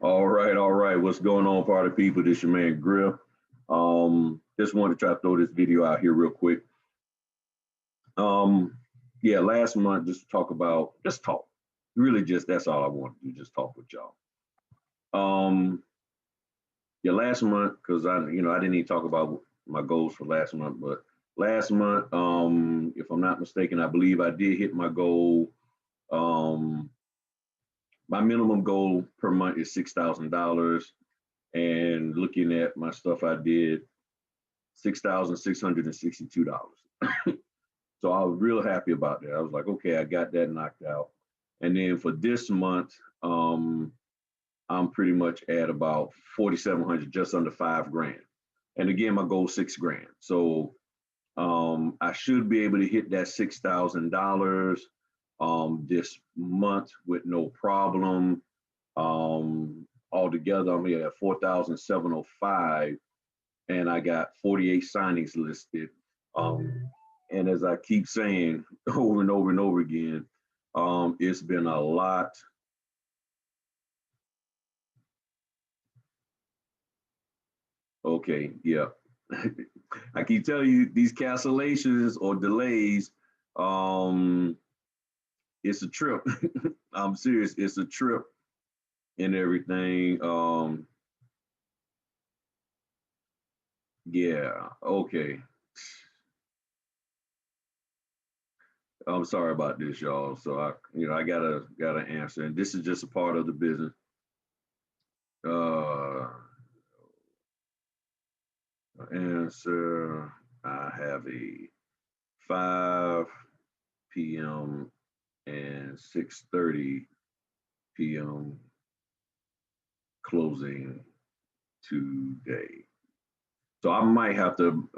All right. What's going on, party people? This your man Grill. Just wanted to try to throw this video out here real quick. Um, yeah, last month just to talk about just talk. Really, just that's all I want to do. Just talk with y'all. Um, yeah, last month because I didn't even talk about my goals for last month, but last month, if I'm not mistaken, I believe I did hit my goal. Um, my minimum goal per month is $6,000. And looking at my stuff I did, $6,662. So I was real happy about that. I was like, okay, I got that knocked out. And then for this month, I'm pretty much at about 4,700, just under 5 grand. And again, my goal is 6 grand. So I should be able to hit that $6,000 this month with no problem. Altogether, I'm here at 4,705, and I got 48 signings listed. And as I keep saying over and over and over again, it's been a lot. Okay, yeah. I keep telling you these cancellations or delays, um, it's a trip. I'm serious, it's a trip and everything. Yeah, okay. I'm sorry about this, y'all. So I gotta answer, and this is just a part of the business. Uh, answer. I have a 5 p.m. and 6:30 p.m. closing today. So I might have to,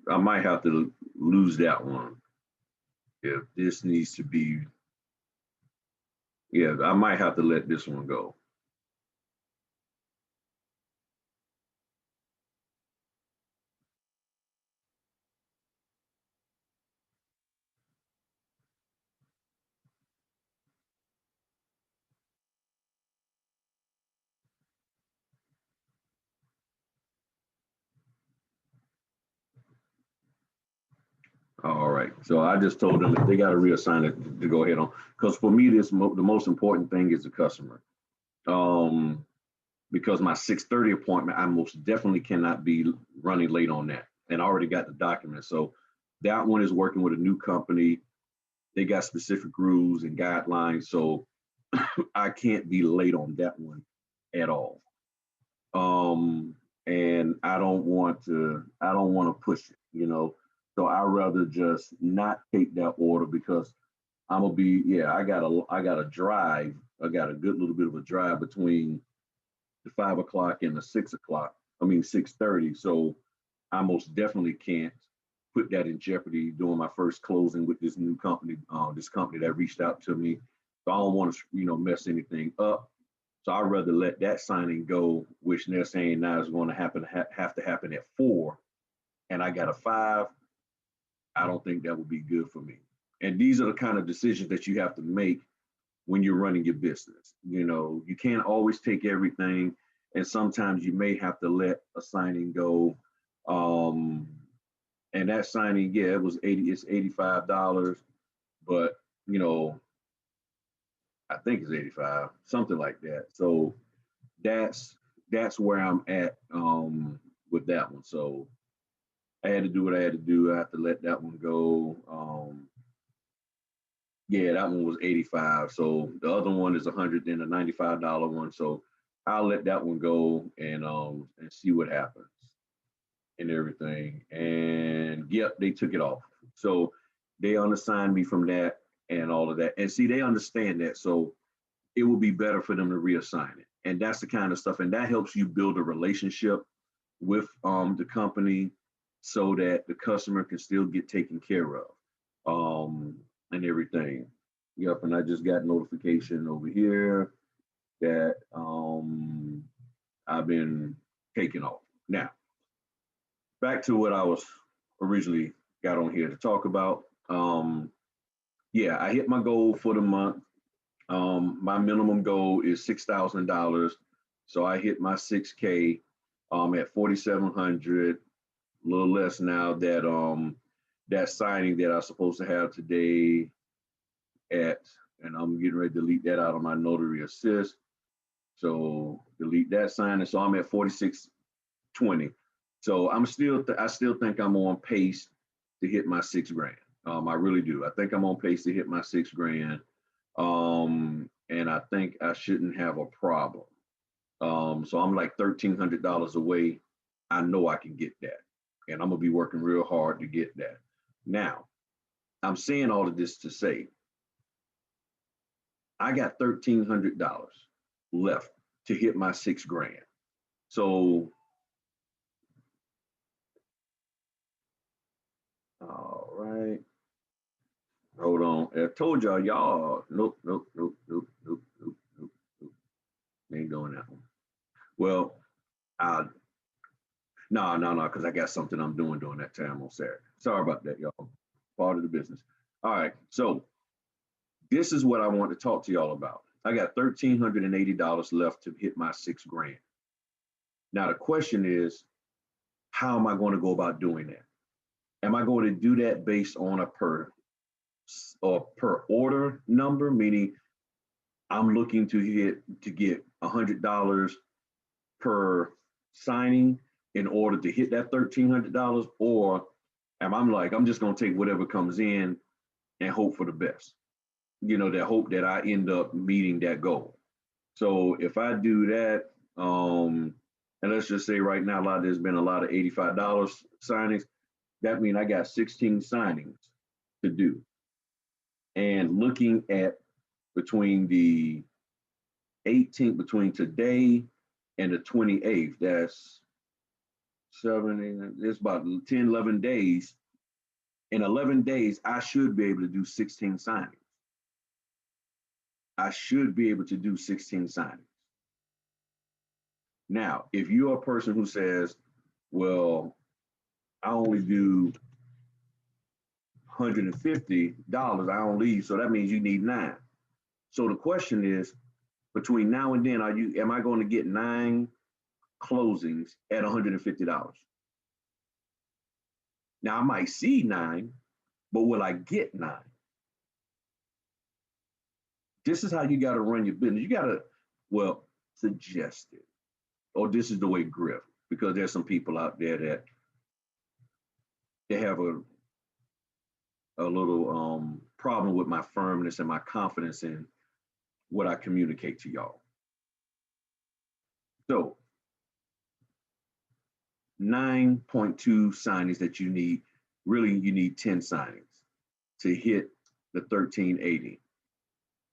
I might have to lose that one if this needs to be. Yeah, I might have to let this one go. All right. So I just told them that they got to reassign it to go ahead on. Because for me, the most important thing is the customer. Um, because my 6:30 appointment, I most definitely cannot be running late on that. And I already got the document. So that one is working with a new company. They got specific rules and guidelines. So I can't be late on that one at all. Um, and I don't want to push it. So I rather just not take that order because I'm gonna be, yeah, I got to drive. I got a good little bit of a drive between the 5 o'clock and the 6 o'clock. I mean 6:30. So I most definitely can't put that in jeopardy doing my first closing with this new company, this company that reached out to me. So I don't want to, mess anything up. So I'd rather let that signing go, which they're saying now is going to have to happen at 4, and I got a 5. I don't think that would be good for me. And these are the kind of decisions that you have to make when you're running your business. You can't always take everything, and sometimes you may have to let a signing go. Um, and that signing, yeah, it's $85, but you know, I think it's 85, something like that. So that's that's where I'm at with that one. So I had to do what I had to do. I have to let that one go. Yeah, that one was 85. So the other one is 100 and a $95 one. So I'll let that one go and see what happens and everything. And yep, they took it off. So they unassigned me from that and all of that. And see, they understand that. So it will be better for them to reassign it. And that's the kind of stuff. And that helps you build a relationship with the company so that the customer can still get taken care of and everything. Yep, and I just got notification over here that I've been taken off. Now, back to what I was originally got on here to talk about. Yeah, I hit my goal for the month, My minimum goal is $6,000. So I hit my 6K at 4,700, a little less now that signing that I was supposed to have today at, and I'm getting ready to delete that out of my notary assist. So delete that signing. So I'm at 4620. So I still think I'm on pace to hit my 6 grand. I really do. I think I'm on pace to hit my 6 grand. And I think I shouldn't have a problem. So I'm like $1,300 away. I know I can get that. And I'm gonna be working real hard to get that. Now, I'm saying all of this to say I got $1,300 left to hit my 6 grand. So, all right. Hold on. I told y'all, nope, nope, nope, nope, nope, nope, nope, nope. Ain't doing that one. Well, no, because I got something I'm doing during that time on Saturday. Sorry about that, y'all. Part of the business. All right. So this is what I want to talk to y'all about. I got $1,380 left to hit my 6 grand. Now the question is, how am I going to go about doing that? Am I going to do that based on a per order number, meaning I'm looking to get $100 per signing in order to hit that $1,300, or am I like I'm just going to take whatever comes in and hope for the best? That hope that I end up meeting that goal. So if I do that, and let's just say right now, there's been a lot of $85 signings. That means I got 16 signings to do. And looking at between the 18th, between today and the 28th, that's 7, it's about 10, 11 days. In 11 days, I should be able to do 16 signings. I should be able to do 16 signings. Now, if you're a person who says, well, I only do $150, I don't leave, so that means you need 9. So the question is, between now and then, am I going to get 9 closings at $150? Now I might see 9, but will I get 9? This is how you got to run your business. You got to, suggest it. Or this is the way Griff, because there's some people out there that they have a little problem with my firmness and my confidence in what I communicate to y'all. So 9.2 signings that you need, really you need 10 signings to hit the 1,380.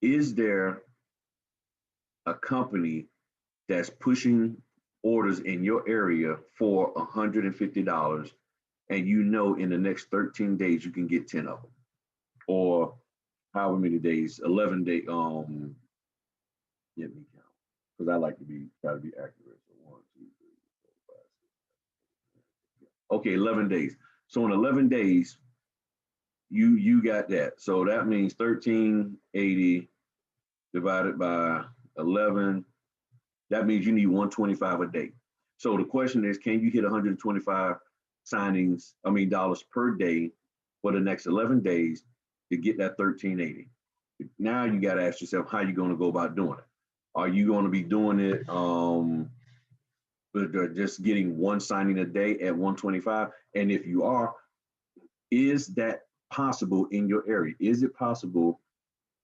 Is there a company that's pushing orders in your area for $150 and in the next 13 days you can get 10 of them? Or however many days, 11 days, let me count, because I like to try to be accurate. So 1, 2, 3, 4, 5, 6, 7, 8. Okay, 11 days. So in 11 days, you got that. So that means 1,380 divided by 11. That means you need 125 a day. So the question is, can you hit 125 dollars per day for the next 11 days to get that 1,380? Now you got to ask yourself, how you going to go about doing it? Are you going to be doing it just getting 1 signing a day at 125? And if you are, is that possible in your area? Is it possible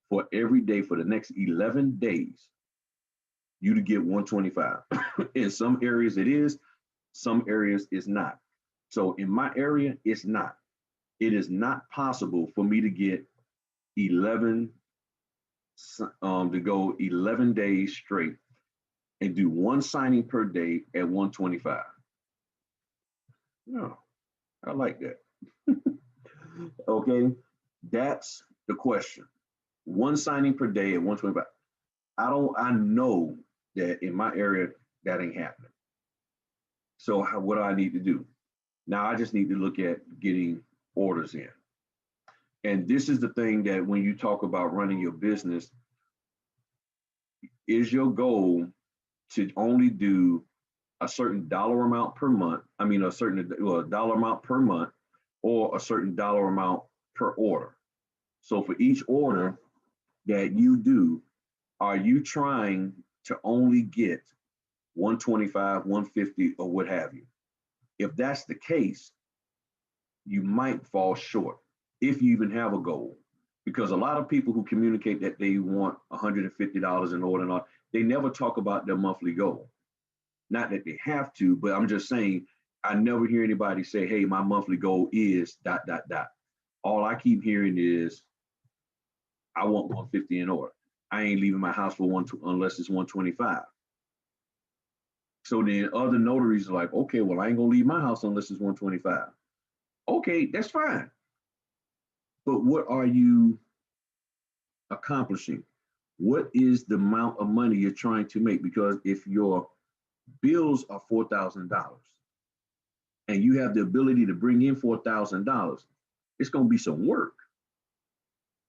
for every day for the next 11 days you to get 125? In some areas it is, some areas it's not. So in my area, it's not. It is not possible for me to get 11 to go 11 days straight and do 1 signing per day at 125. No, I like that. Okay, that's the question. 1 signing per day at 125. I know that in my area that ain't happening. So what do I need to do? Now I just need to look at getting orders in. And this is the thing that when you talk about running your business, Is your goal to only do a certain dollar amount per month? I mean, a certain dollar amount per month, or a certain dollar amount per order. So for each order that you do, are you trying to only get 125, 150, or what have you? If that's the case, you might fall short if you even have a goal. Because a lot of people who communicate that they want $150 in order, and all, they never talk about their monthly goal. Not that they have to, but I'm just saying, I never hear anybody say, hey, my monthly goal is dot, dot, dot. All I keep hearing is, I want 150 in order. I ain't leaving my house for one unless it's 125. So then other notaries are like, okay, well, I ain't gonna leave my house unless it's 125. Okay, that's fine. But what are you accomplishing? What is the amount of money you're trying to make? Because if your bills are $4,000 and you have the ability to bring in $4,000, it's going to be some work,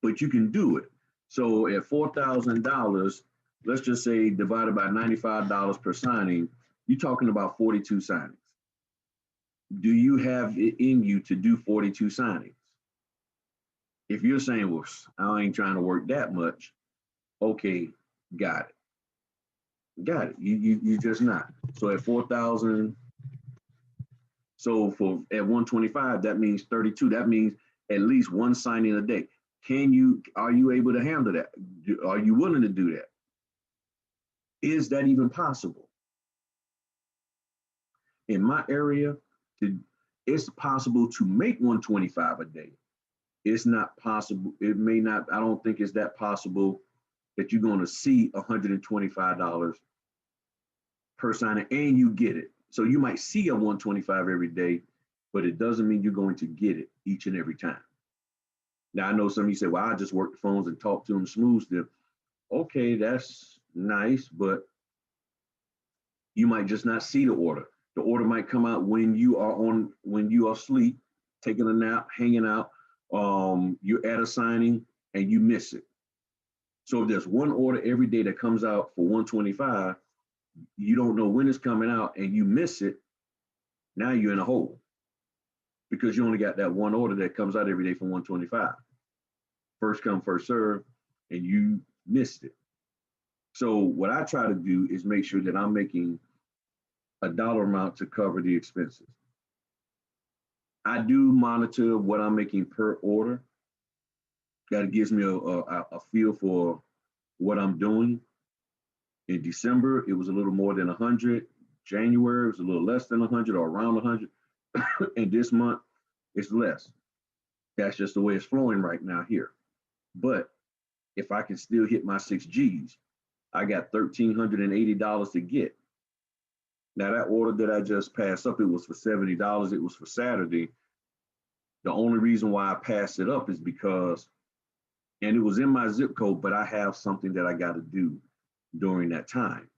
but you can do it. So at $4,000, let's just say divided by $95 per signing, you're talking about 42 signings. Do you have it in you to do 42 signings? If you're saying, well, I ain't trying to work that much, okay, got it. Got it. You just not. So at 4,000, so for at 125, that means 32. That means at least one signing a day. Are you able to handle that? Are you willing to do that? Is that even possible? In my area, it's possible to make 125 a day. It's not possible. It may not, I don't think it's that possible that you're going to see $125 per signing and you get it. So you might see a 125 every day, but it doesn't mean you're going to get it each and every time. Now I know some of you say, well, I just work the phones and talk to them, smooth them. Okay, that's nice, but you might just not see the order. The order might come out when you are asleep, taking a nap, hanging out. You're at a signing and you miss it. So if there's one order every day that comes out for 125, you don't know when it's coming out and you miss it, now you're in a hole because you only got that one order that comes out every day for 125. First come, first serve, and you missed it. So what I try to do is make sure that I'm making a dollar amount to cover the expenses. I do monitor what I'm making per order. That gives me a feel for what I'm doing. In December, it was a little more than 100. January, it was a little less than 100 or around 100. And this month, it's less. That's just the way it's flowing right now here. But if I can still hit my 6Gs, I got $1,380 to get. Now that order that I just passed up, it was for $70. It was for Saturday. The only reason why I passed it up is because, and it was in my zip code, but I have something that I got to do during that time.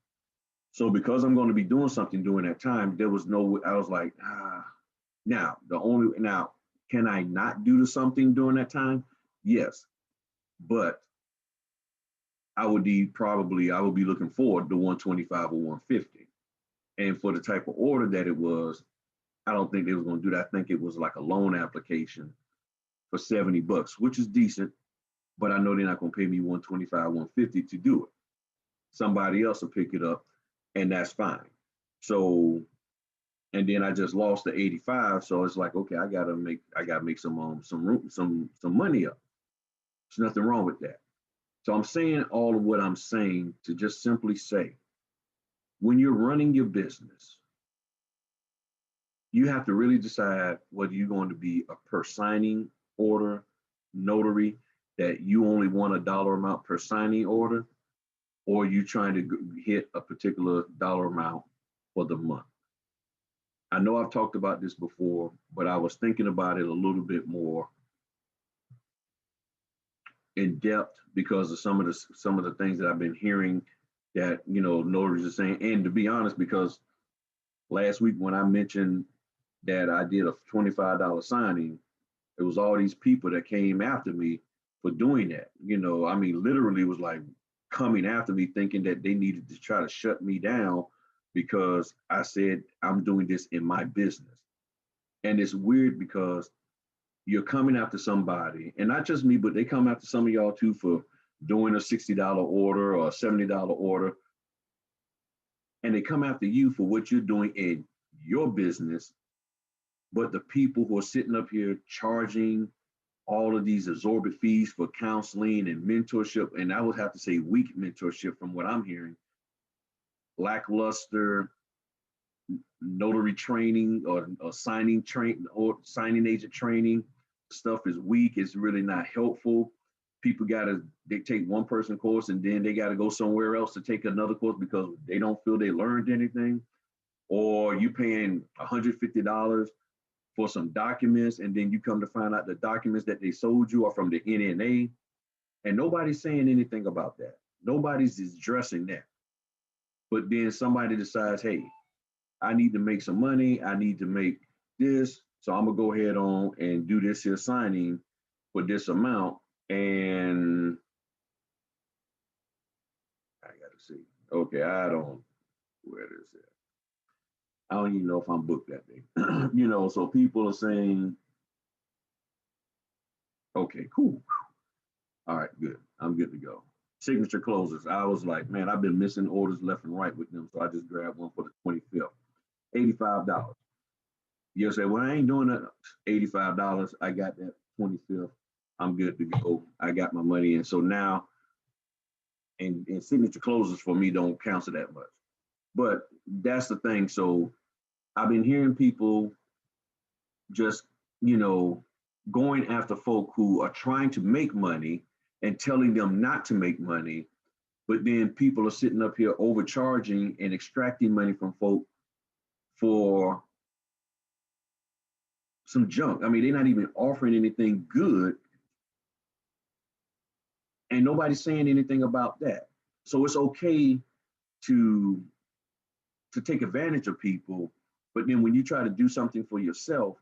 So because I'm going to be doing something during that time, there was no, I was like, now, can I not do something during that time? Yes, but I would be looking forward to 125 or 150. And for the type of order that it was, I don't think they was going to do that. I think it was like a loan application for $70, which is decent, but I know they're not going to pay me 125, 150 to do it. Somebody else will pick it up, and that's fine. So, and then I just lost the 85, so it's like, okay, I gotta make some money up. There's nothing wrong with that. So I'm saying all of what I'm saying to just simply say, when you're running your business, you have to really decide whether you're going to be a per signing order notary, that you only want a dollar amount per signing order, or you trying to hit a particular dollar amount for the month. I know I've talked about this before, but I was thinking about it a little bit more in depth because of some of the things that I've been hearing that, notaries are saying. And to be honest, because last week when I mentioned that I did a $25 signing, it was all these people that came after me for doing that. I mean, literally was like, coming after me thinking that they needed to try to shut me down because I said I'm doing this in my business. And it's weird because you're coming after somebody, and not just me, but they come after some of y'all too for doing a $60 order or a $70 order. And they come after you for what you're doing in your business. But the people who are sitting up here charging all of these exorbitant fees for counseling and mentorship, and I would have to say weak mentorship from what I'm hearing, lackluster notary training or signing agent training stuff is weak. It's really not helpful. People they take one person course and then they got to go somewhere else to take another course because they don't feel they learned anything. Or you paying $150 for some documents, and then you come to find out the documents that they sold you are from the NNA, and nobody's saying anything about that. Nobody's addressing that. But then somebody decides, hey, I need to make some money. I need to make this. So I'm gonna go ahead on and do this here signing for this amount. And I gotta see. Okay, where is it? I don't even know if I'm booked that day. So people are saying, okay, cool. All right, good. I'm good to go. Signature closes. I was like, man, I've been missing orders left and right with them. So I just grabbed one for the 25th. $85. You say, well, I ain't doing that. $85. I got that 25th. I'm good to go. I got my money in. So now, and signature closes for me don't count to that much. But that's the thing. So I've been hearing people just, going after folk who are trying to make money and telling them not to make money. But then people are sitting up here overcharging and extracting money from folk for some junk. I mean, they're not even offering anything good. And nobody's saying anything about that. So it's okay to take advantage of people, but then when you try to do something for yourself,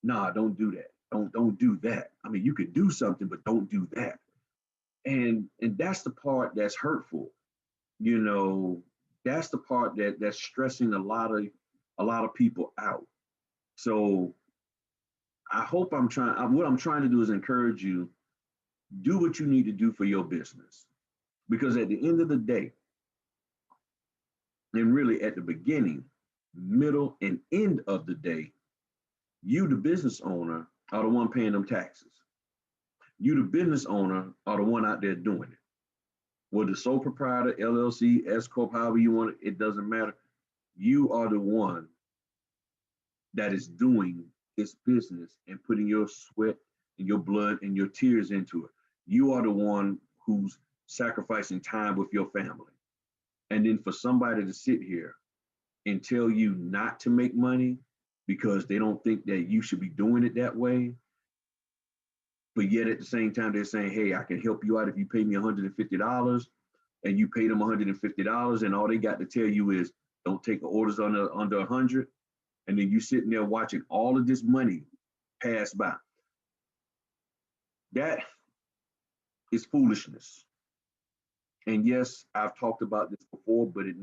nah, don't do that. Don't do that. I mean, you could do something, but don't do that. And that's the part that's hurtful. That's the part that's stressing a lot of people out. So I hope what I'm trying to do is encourage you, do what you need to do for your business. Because at the end of the day, and really at the beginning, middle, and end of the day, you, the business owner, are the one paying them taxes. You, the business owner, are the one out there doing it. Whether sole proprietor, LLC, S Corp, however you want it doesn't matter. You are the one that is doing this business and putting your sweat and your blood and your tears into it. You are the one who's sacrificing time with your family. And then for somebody to sit here and tell you not to make money because they don't think that you should be doing it that way, but yet at the same time, they're saying, hey, I can help you out if you pay me $150, and you pay them $150, and all they got to tell you is don't take orders under 100. And then you sitting there watching all of this money pass by. That is foolishness. And yes, I've talked about this before, but it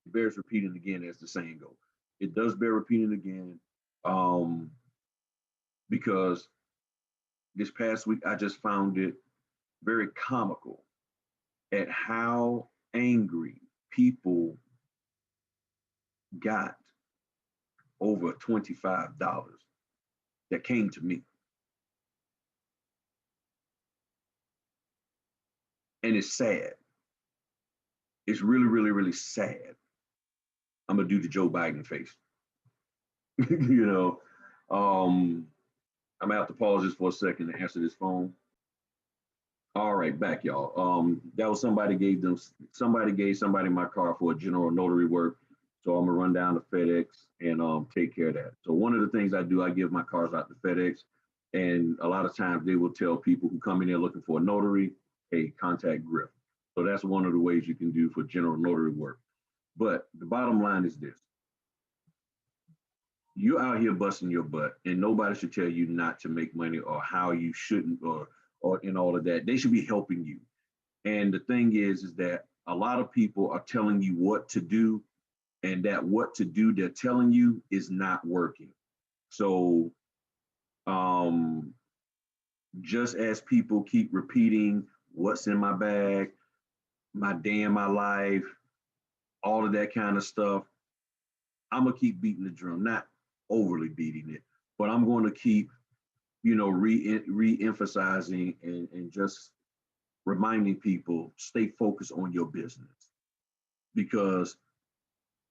bears repeating again, as the saying goes. It does bear repeating again, because this past week I just found it very comical at how angry people got over $25 that came to me. And it's sad. It's really, really, really sad. I'm gonna do the Joe Biden face. I'm gonna have to pause just for a second to answer this phone. All right, back y'all. That was somebody gave somebody my car for a general notary work. So I'm gonna run down to FedEx and take care of that. So one of the things I do, I give my cars out to FedEx, and a lot of times they will tell people who come in there looking for a notary, hey, contact Griff. So that's one of the ways you can do for general notary work. But the bottom line is this. You're out here busting your butt, and nobody should tell you not to make money or how you shouldn't or in all of that. They should be helping you. And the thing is that a lot of people are telling you what to do, and that what to do they're telling you is not working. So um, just as people keep repeating what's in my bag, my day in my life, all of that kind of stuff, I'm gonna keep beating the drum, not overly beating it, but I'm going to keep, re-emphasizing and just reminding people stay focused on your business, because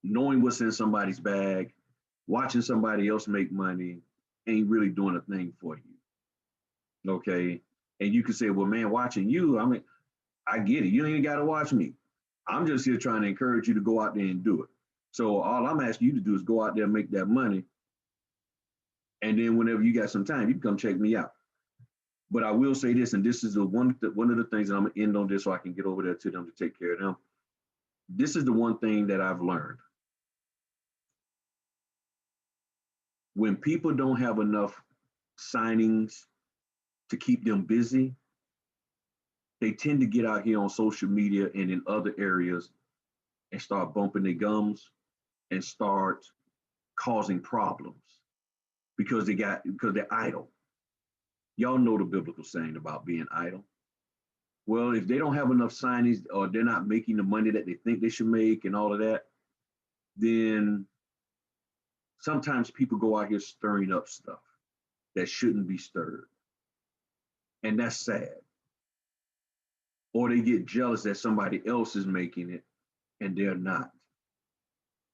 knowing what's in somebody's bag, watching somebody else make money ain't really doing a thing for you. Okay. And you can say, well, man, watching you, I mean, I get it. You ain't got to watch me. I'm just here trying to encourage you to go out there and do it. So all I'm asking you to do is go out there and make that money. And then whenever you got some time, you can come check me out. But I will say this, and this is one of the things that I'm gonna end on this so I can get over there to them to take care of them. This is the one thing that I've learned. When people don't have enough signings to keep them busy, they tend to get out here on social media and in other areas and start bumping their gums and start causing problems because they're idle. Y'all know the biblical saying about being idle. Well, if they don't have enough signings or they're not making the money that they think they should make and all of that, then sometimes people go out here stirring up stuff that shouldn't be stirred. And that's sad. Or they get jealous that somebody else is making it and they're not.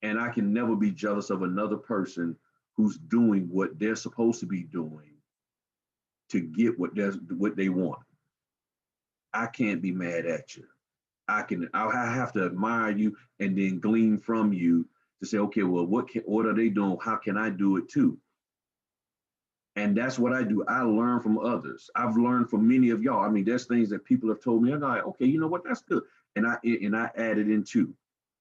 And I can never be jealous of another person who's doing what they're supposed to be doing to get what they want. I can't be mad at you. I have to admire you and then glean from you to say, okay, well, what are they doing? How can I do it too? And that's what I do. I learn from others. I've learned from many of y'all. I mean, there's things that people have told me. I'm like, okay, you know what? That's good. And I added in too.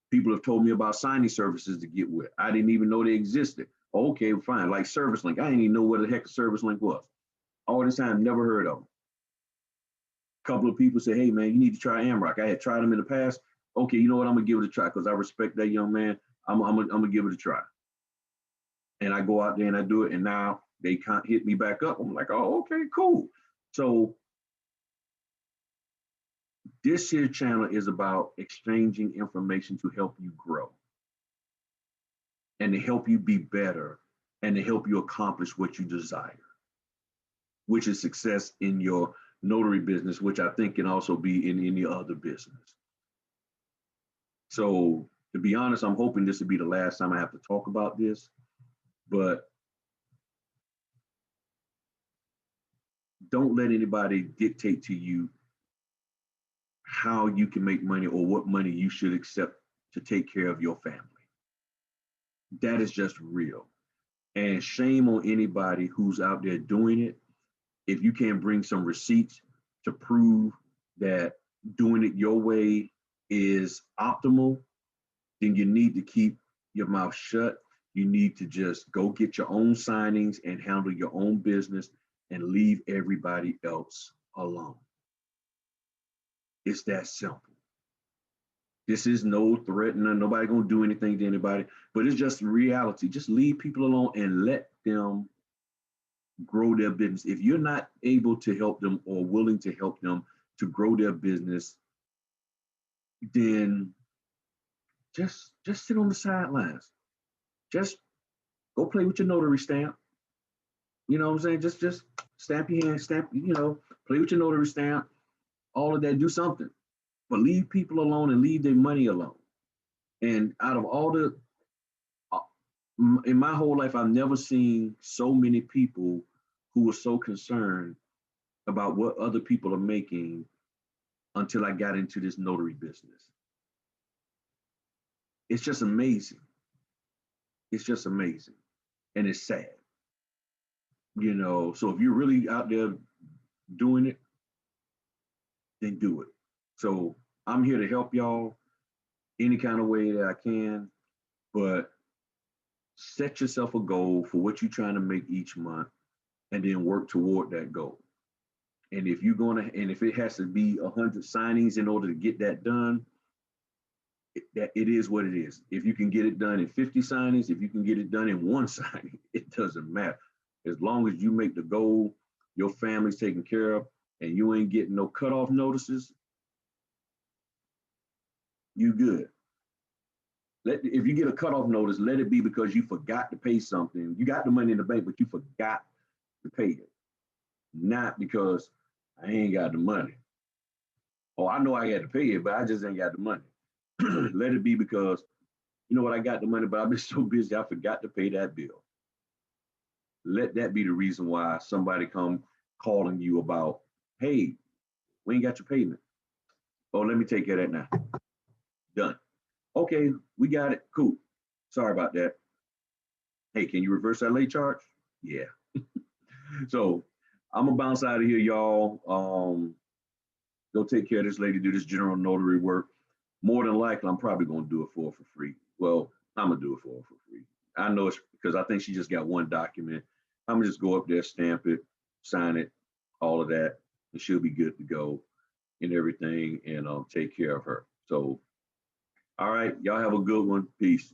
People have told me about signing services to get with. I didn't even know they existed. Okay, fine. Like Service Link. I didn't even know what the heck a Service Link was. All this time, never heard of them. A couple of people say, hey man, you need to try Amrock. I had tried them in the past. Okay, you know what? I'm gonna give it a try because I respect that young man. I'm gonna give it a try. And I go out there and I do it, and now they can't hit me back up. I'm like, oh, okay, cool. So this here channel is about exchanging information to help you grow and to help you be better and to help you accomplish what you desire, which is success in your notary business, which I think can also be in any other business. So to be honest, I'm hoping this will be the last time I have to talk about this, but don't let anybody dictate to you how you can make money or what money you should accept to take care of your family. That is just real. And shame on anybody who's out there doing it. If you can't bring some receipts to prove that doing it your way is optimal, then you need to keep your mouth shut. You need to just go get your own signings and handle your own business and leave everybody else alone. It's that simple. This is no threat, and nobody gonna do anything to anybody, but it's just reality. Just leave people alone and let them grow their business. If you're not able to help them or willing to help them to grow their business, then just sit on the sidelines. Just go play with your notary stamp. You know what I'm saying? Just stamp your hand, play with your notary stamp, all of that, do something. But leave people alone and leave their money alone. And out of all uh, in my whole life, I've never seen so many people who were so concerned about what other people are making until I got into this notary business. It's just amazing. It's just amazing. And it's sad. So if you're really out there doing it, then do it. So I'm here to help y'all any kind of way that I can, but set yourself a goal for what you're trying to make each month and then work toward that goal. And if you're gonna, and if it has to be 100 signings in order to get that done, it is what it is. If you can get it done in 50 signings, if you can get it done in one signing, it doesn't matter. As long as you make the goal, your family's taken care of, and you ain't getting no cutoff notices, you good. If you get a cutoff notice, let it be because you forgot to pay something. You got the money in the bank, but you forgot to pay it. Not because I ain't got the money. Oh, I know I had to pay it, but I just ain't got the money. Let it be because you know what, I got the money, but I've been so busy I forgot to pay that bill. Let that be the reason why somebody come calling you about, hey, we ain't got your payment. Oh, let me take care of that now. Done. Okay, we got it. Cool. Sorry about that. Hey, can you reverse that late charge? Yeah. So I'm gonna bounce out of here, y'all. Go take care of this lady, do this general notary work. More than likely, I'm probably gonna do it for her for free. Well, I'm gonna do it for her for free. I know it's because I think she just got one document. I'm gonna just go up there, stamp it, sign it, all of that, and she'll be good to go and everything, and take care of her. So, all right, y'all have a good one. Peace.